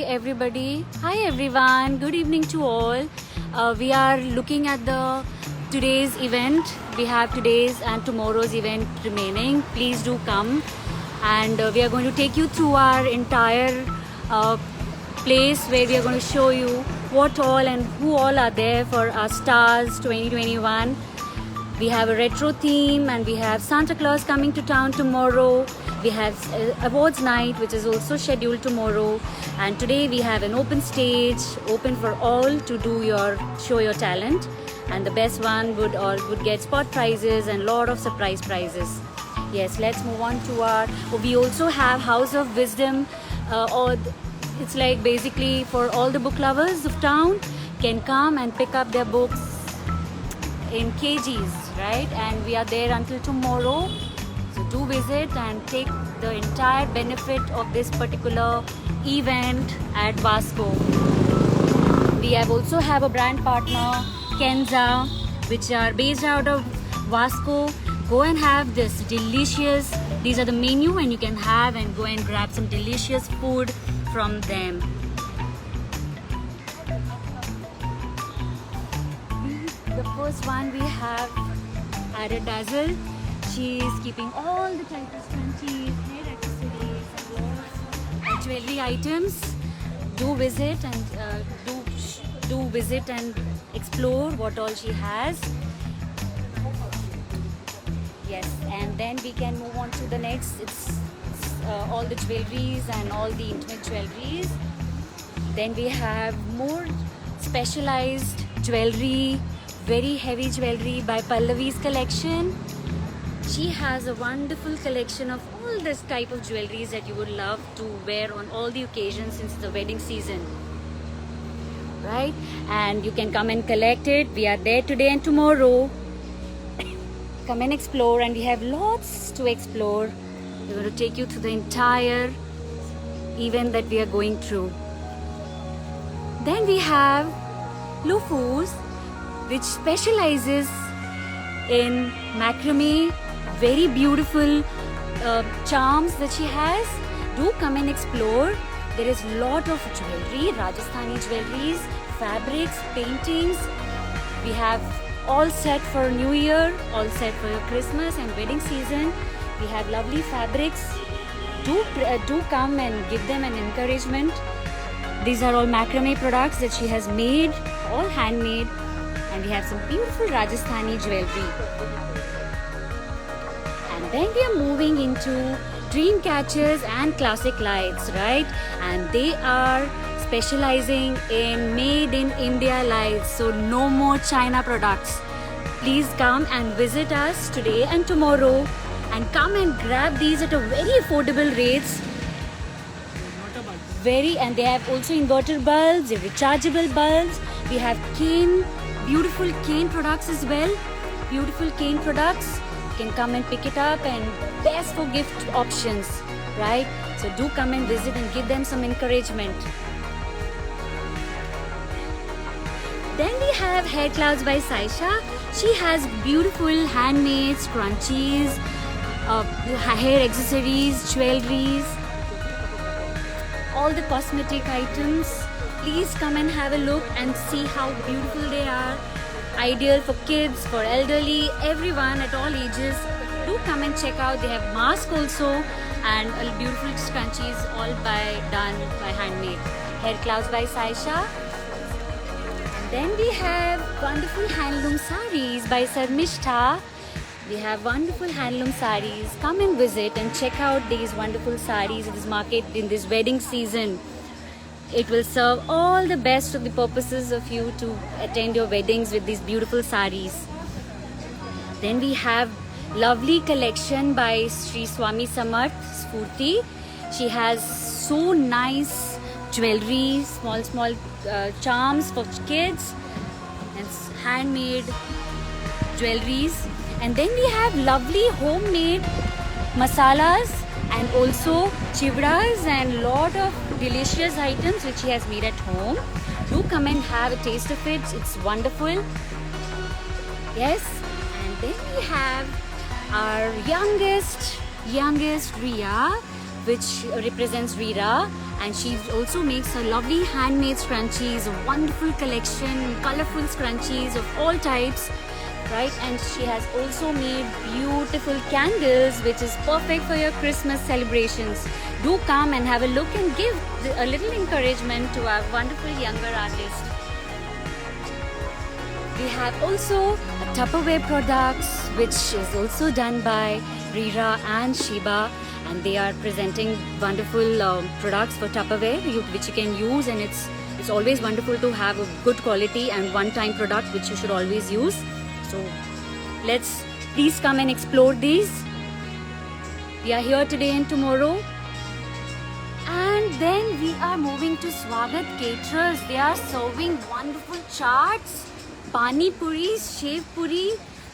everybody. Hi everyone. Good evening to all. We are looking at the today's event. We have today's and tomorrow's event remaining. Please do come, and we are going to take you through our entire place where we are going to show you what all and who all are there for our Stars 2021. We have a retro theme, and we have Santa Claus coming to town tomorrow. We have awards night, which is also scheduled tomorrow, and today we have an open stage, open for all to show your talent, and the best one would get spot prizes and lot of surprise prizes. Yes, let's move on to our. We also have House of Wisdom, or it's like basically for all the book lovers of town can come and pick up their books in kgs, right? And we are there until tomorrow, so do visit and take the entire benefit of this particular event at Vasco. We also have a brand partner, Kenza, which are based out of Vasco. Go and have this delicious, these are the menu, and you can have and go and grab some delicious food from them. The first one we have Ada Dazzle. She is keeping all the tightest scrunchies, hair accessories, and jewelry items. Do visit and do visit and explore what all she has. Yes, and then we can move on to the next. It's all the jewelries and all the intimate jewelries. Then we have more specialized jewelry, very heavy jewelry by Pallavi's collection. She has a wonderful collection of all this type of jewelries that you would love to wear on all the occasions since the wedding season, right? And you can come and collect it. We are there today and tomorrow. Come and explore, and we have lots to explore. We're going to take you through the entire event that we are going through. Then we have Lufu's, which specializes in macrame, very beautiful charms that she has. Do come and explore. There is a lot of jewelry, Rajasthani jewelries, fabrics, paintings. We have all set for New Year, all set for your Christmas and wedding season. We have lovely fabrics. Do come and give them an encouragement. These are all macrame products that she has made, all handmade. And we have some beautiful Rajasthani jewelry. And then we are moving into dream catchers and classic lights, right? And they are specializing in made in India lights, so no more China products. Please come and visit us today and tomorrow, and come and grab these at a very affordable rates. And they have also inverter bulbs, rechargeable bulbs. We have beautiful cane products as well. Beautiful cane products. You can come and pick it up, and best for gift options, right? So do come and visit and give them some encouragement. Then we have Hair Clouds by Saisha. She has beautiful handmade scrunchies, hair accessories, jewelries, all the cosmetic items. Please come and have a look and see how beautiful they are. Ideal for kids, for elderly, everyone at all ages. Do come and check out. They have masks also, and beautiful scrunchies, all done by handmade. Hair Clouds by Saisha. And then we have wonderful handloom sarees by Sarmishta. We have wonderful handloom sarees. Come and visit and check out these wonderful sarees in this market in this wedding season. It will serve all the best of the purposes of you to attend your weddings with these beautiful sarees. Then we have lovely collection by Sri Swami Samarth Spurti. She has so nice jewelry, small charms for kids, and handmade jewelries. And then we have lovely homemade masalas, and also chivdas, and lot of delicious items which she has made at home. Do come and have a taste of it. It's wonderful. Yes. And then we have our youngest Riya, which represents Rira, And she also makes a lovely handmade scrunchies, a wonderful collection, colorful scrunchies of all types, right? And she has also made beautiful candles, which is perfect for your Christmas celebrations. Do come and have a look and give a little encouragement to our wonderful younger artist. We have also Tupperware products, which is also done by Rira and Shiba, and they are presenting wonderful products for Tupperware which you can use, and it's always wonderful to have a good quality and one-time product which you should always use. So let's please come and explore these. We are here today and tomorrow. And then we are moving to Swagat Caterers. They are serving wonderful chaats, pani puris, shev puri,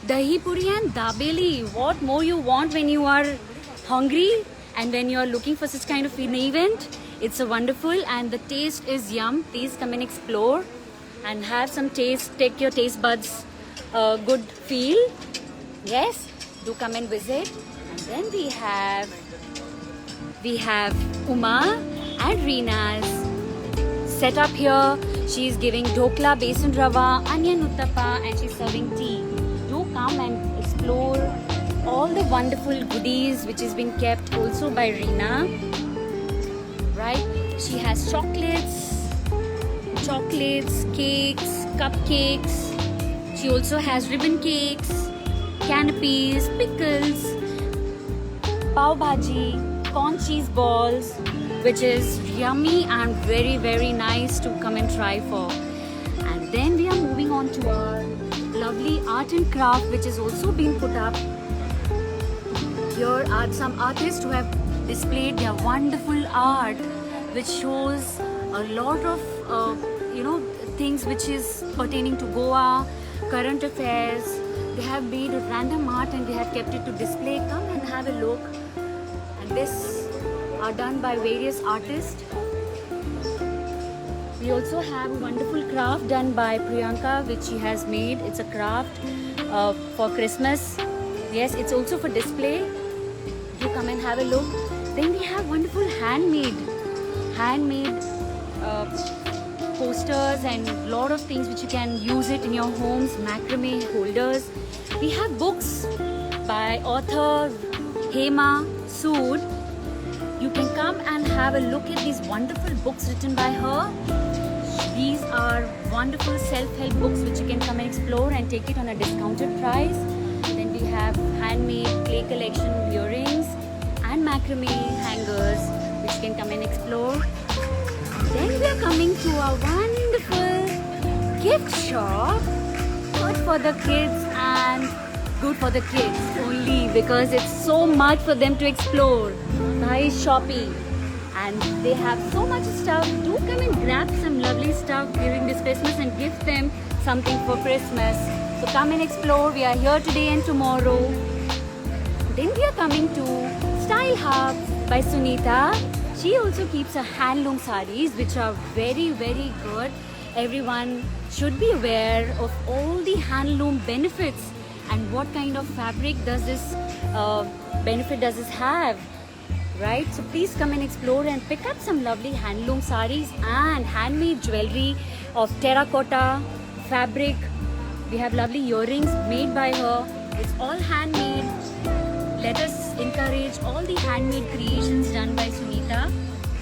dahi puri and dabeli. What more you want when you are hungry and when you are looking for such kind of an event? It's a wonderful, and the taste is yum. Please come and explore and have some taste. Take your taste buds good feel. Yes, do come and visit. And then we have Uma and Reena's set up here. She's giving dhokla, besan rava, onion uttapa, and she's serving tea. Do come and explore all the wonderful goodies which is being kept also by Reena. Right? She has chocolates, cakes, cupcakes. She also has ribbon cakes, canapes, pickles, pav bhaji, corn cheese balls, which is yummy and very, very nice to come and try for. And then we are moving on to our lovely art and craft, which is also being put up. Here are some artists who have displayed their wonderful art, which shows a lot of things which is pertaining to Goa, current affairs. They have made a random art and they have kept it to display. Come and have a look. And this are done by various artists. We also have a wonderful craft done by Priyanka, which she has made. It's a craft for Christmas. Yes, it's also for display. You come and have a look. Then we have wonderful handmade posters and a lot of things which you can use it in your homes, macrame holders. We have books by author Hema Sood. You can come and have a look at these wonderful books written by her. These are wonderful self-help books which you can come and explore and take it on a discounted price. Then we have handmade clay collection earrings and macrame hangers which you can come and explore. Then we are coming to a wonderful gift shop, good for the kids and good for the kids only, because it's so much for them to explore. Nice shopping, and they have so much stuff. Do come and grab some lovely stuff during this Christmas and give them something for Christmas. So come and explore. We are here today and tomorrow. Then we are coming to Style Hub by Sunita. She also keeps her handloom sarees, which are very, very good. Everyone should be aware of all the handloom benefits and what kind of fabric does this benefit does this have, right? So please come and explore and pick up some lovely handloom sarees and handmade jewelry of terracotta fabric. We have lovely earrings made by her. It's all handmade. Let us encourage all the handmade creations done by Sunita.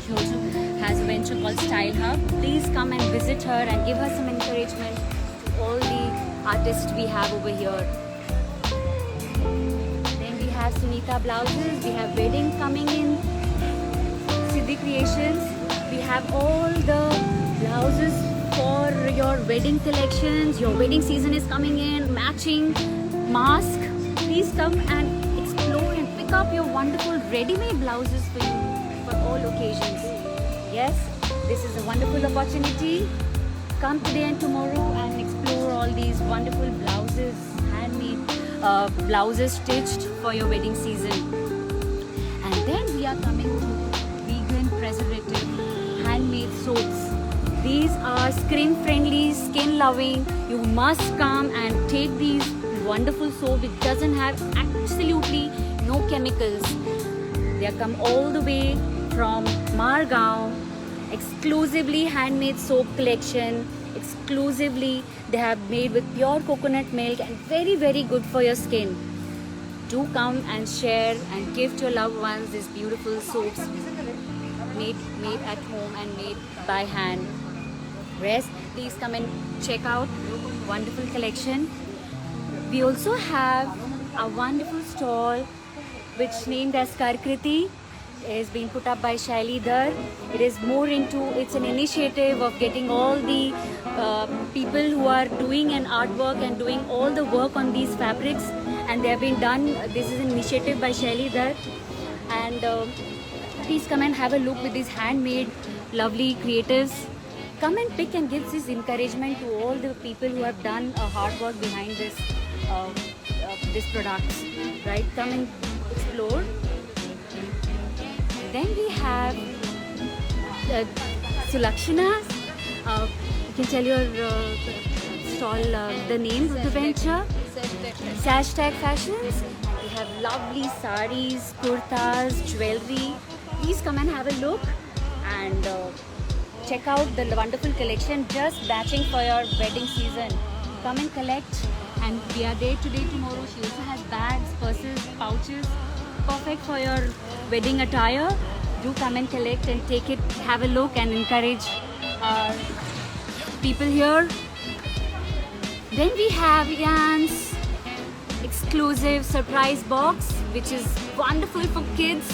She also has a venture called Style Hub. Please come and visit her and give her some encouragement to all the artists we have over here. Then we have Sunita blouses. We have wedding coming in. Siddhi Creations. We have all the blouses for your wedding collections. Your wedding season is coming in. Matching mask. Please come and explore and pick up your wonderful ready-made blouses for you for all occasions. Yes, this is a wonderful opportunity. Come today and tomorrow and explore all these wonderful blouses, handmade blouses stitched for your wedding season. And then we are coming to vegan preservative handmade soaps. These are skin-friendly, skin-loving. You must come and take these wonderful soap which doesn't have absolutely no chemicals. They have come all the way from Margao exclusively handmade soap collection. Exclusively, they have made with pure coconut milk and very, very good for your skin. Do come and share and gift your loved ones these beautiful soaps made at home and made by hand. Rest, please come and check out wonderful collection. We also have a wonderful stall which named as Karkriti is being put up by Shaili Dar. It is more into, it's an initiative of getting all the people who are doing an artwork and doing all the work on these fabrics, and they have been done. This is an initiative by Shaili Dar, and please come and have a look with these handmade lovely creatives. Come and pick and give this encouragement to all the people who have done hard work behind this products, right? Come and explore. Then we have Sulakshana. You can tell your stall the name of the venture. Hashtag Fashions. We have lovely saris, kurtas, jewelry. Please come and have a look and check out the wonderful collection just batching for your wedding season. Come and collect, and we are there today, tomorrow. She also has bags, purses, pouches, perfect for your wedding attire. Do come and collect and take it, have a look and encourage our people here. Then we have Jan's exclusive surprise box, which is wonderful for kids.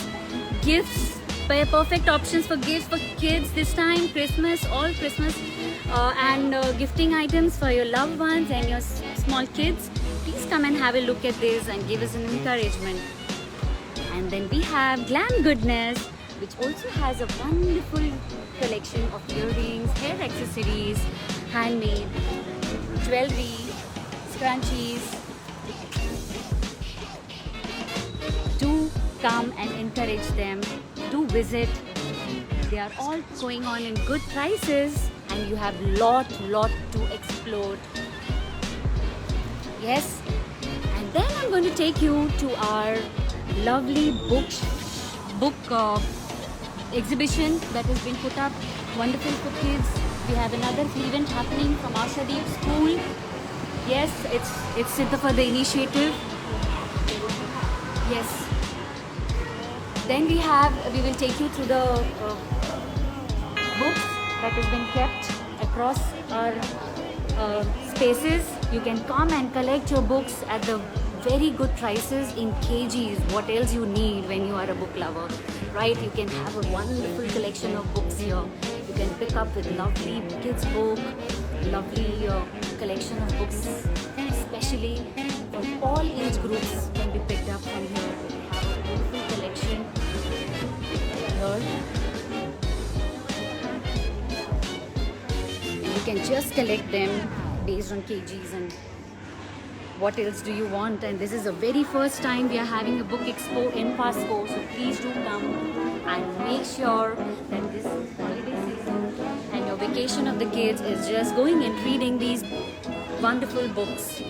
Gifts, perfect options for gifts for kids this time, Christmas, all Christmas and gifting items for your loved ones and your small kids. Please come and have a look at this and give us an encouragement. And then we have Glam Goodness, which also has a wonderful collection of earrings, hair accessories, handmade, jewelry, scrunchies. Do come and encourage them. Do visit. They are all going on in good prices, and you have lot to explore. Yes, and then I'm going to take you to our lovely book exhibition that has been put up, wonderful for kids. We have another event happening from Ashadeep School. Yes, it's Siddha for the initiative. Yes. Then we will take you through the books that has been kept across our spaces. You can come and collect your books at the very good prices in kgs. What else you need when you are a book lover, right? You can have a wonderful collection of books here. You can pick up with lovely kids book, lovely collection of books, especially from all age groups can be picked up from here. We have a beautiful collection here. You can just collect them based on kgs and what else do you want. And this is the very first time we are having a book expo in Pasco, so please do come and make sure that this holiday season and your vacation of the kids is just going and reading these wonderful books.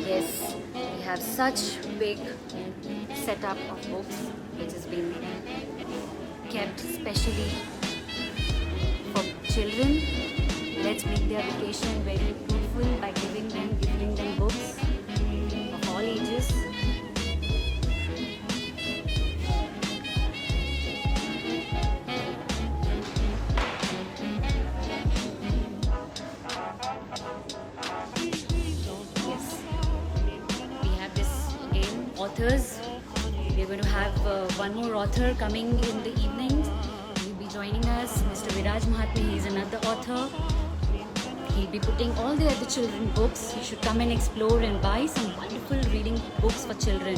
Yes, we have such big setup of books which has been kept specially for children. Let's make their vacation very beautiful by giving them books of all ages. Yes, we have this again, authors. We're going to have one more author coming in the evening. He'll be joining us, Mr. Viraj Mahatme. He's another author. He'll be putting all the other children books. You should come and explore and buy some wonderful reading books for children.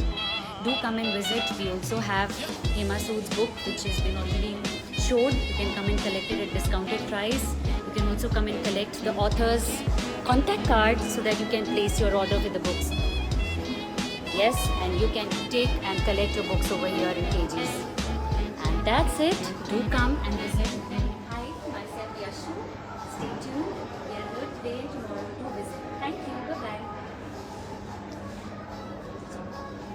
Do come and visit. We also have Hema Sood's book, which has been already showed. You can come and collect it at discounted price. You can also come and collect the author's contact card so that you can place your order with the books. Yes, and you can take and collect your books over here in kgs. And that's it. Do come and visit.